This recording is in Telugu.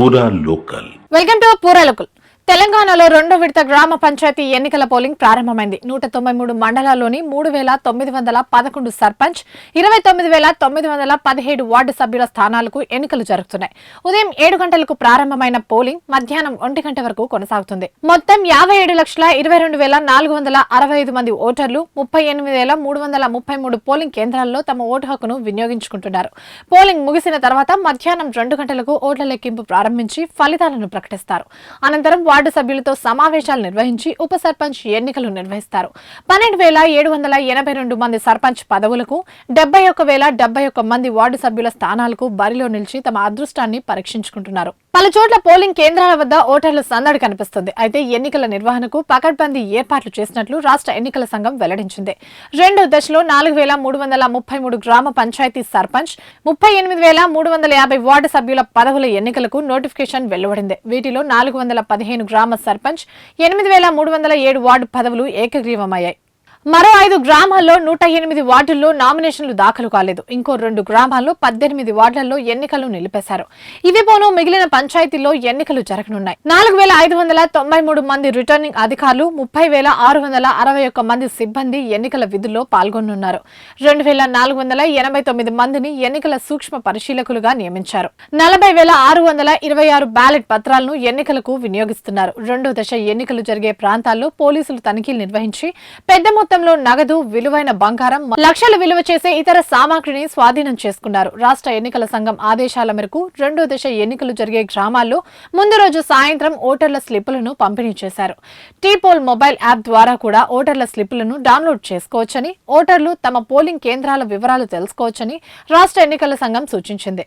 పూరా లోకల్. వెల్కమ్ టు పూరా లోకల్. తెలంగాణలో రెండో విడత గ్రామ పంచాయతీ ఎన్నికల పోలింగ్ ప్రారంభమైంది. 193 మండలాల్లోని 3,911 సర్పంచ్, 29,917 వార్డు సభ్యుల స్థానాలకు ఎన్నికలు జరుగుతున్నాయి. ఉదయం 7 గంటలకు ప్రారంభమైన పోలింగ్ మధ్యాహ్నం 1 గంట వరకు కొనసాగుతుంది. మొత్తం 57,22,465 మంది ఓటర్లు 38,333 పోలింగ్ కేంద్రాల్లో తమ ఓటు హక్కును వినియోగించుకుంటున్నారు. పోలింగ్ ముగిసిన తర్వాత మధ్యాహ్నం 2 గంటలకు ఓట్ల లెక్కింపు ప్రారంభించి ఫలితాలను ప్రకటిస్తారు. అనంతరం వార్డు సభ్యులతో సమావేశాలు నిర్వహించి ఉప సర్పంచ్ ఎన్నికలు నిర్వహిస్తారు. 12,782 మంది సర్పంచ్ పదవులకు 71,071 మంది వార్డు సభ్యుల స్థానాలకు బరిలో నిలిచి తమ అదృష్టాన్ని పరీక్షించుకుంటున్నారు. పలుచోట్ల పోలింగ్ కేంద్రాల వద్ద ఓటర్ల సందడి కనిపిస్తుంది. అయితే ఎన్నికల నిర్వహణకు పకడ్బందీ ఏర్పాట్లు చేసినట్లు రాష్ట్ర ఎన్నికల సంఘం వెల్లడించింది. రెండో దశలో 4,333 గ్రామ పంచాయతీ సర్పంచ్, 38,350 వార్డు సభ్యుల పదవుల ఎన్నికలకు నోటిఫికేషన్ వెలువడింది. వీటిలో 415 గ్రామ సర్పంచ్, 8,307 వార్డు పదవులు ఏకగ్రీవమయ్యాయి. మరో 5 గ్రామాల్లో 108 వార్డుల్లో నామినేషన్లు దాఖలు కాలేదు. ఇంకో 2 గ్రామాల్లో 18 వార్డులలో ఎన్నికలు నిలిపేశారు. ఇవి పోను మిగిలిన పంచాయతీల్లో ఎన్నికలు జరగనున్నాయి. 4,593 మంది రిటర్నింగ్ అధికారులు, 30,661 మంది సిబ్బంది ఎన్నికల విధుల్లో పాల్గొనున్నారు. 2,489 మందిని ఎన్నికల సూక్ష్మ పరిశీలకులుగా నియమించారు. 40,626 బ్యాలెట్ పత్రాలను ఎన్నికలకు వినియోగిస్తున్నారు. రెండో దశ ఎన్నికలు జరిగే ప్రాంతాల్లో పోలీసులు తనిఖీలు నిర్వహించి పెద్ద మొత్తంలో నగదు, విలువైన బంగారం, లక్షలు విలువ చేసే ఇతర సామాగ్రిని స్వాధీనం చేసుకున్నారు. రాష్ట్ర ఎన్నికల సంఘం ఆదేశాల మేరకు రెండో దశ ఎన్నికలు జరిగే గ్రామాల్లో ముందు రోజు సాయంత్రం ఓటర్ల స్లిప్పులను పంపిణీ చేశారు. టీపోల్ మొబైల్ యాప్ ద్వారా కూడా ఓటర్ల స్లిప్పులను డౌన్లోడ్ చేసుకోవచ్చని, ఓటర్లు తమ పోలింగ్ కేంద్రాల వివరాలు తెలుసుకోవచ్చని రాష్ట్ర ఎన్నికల సంఘం సూచించింది.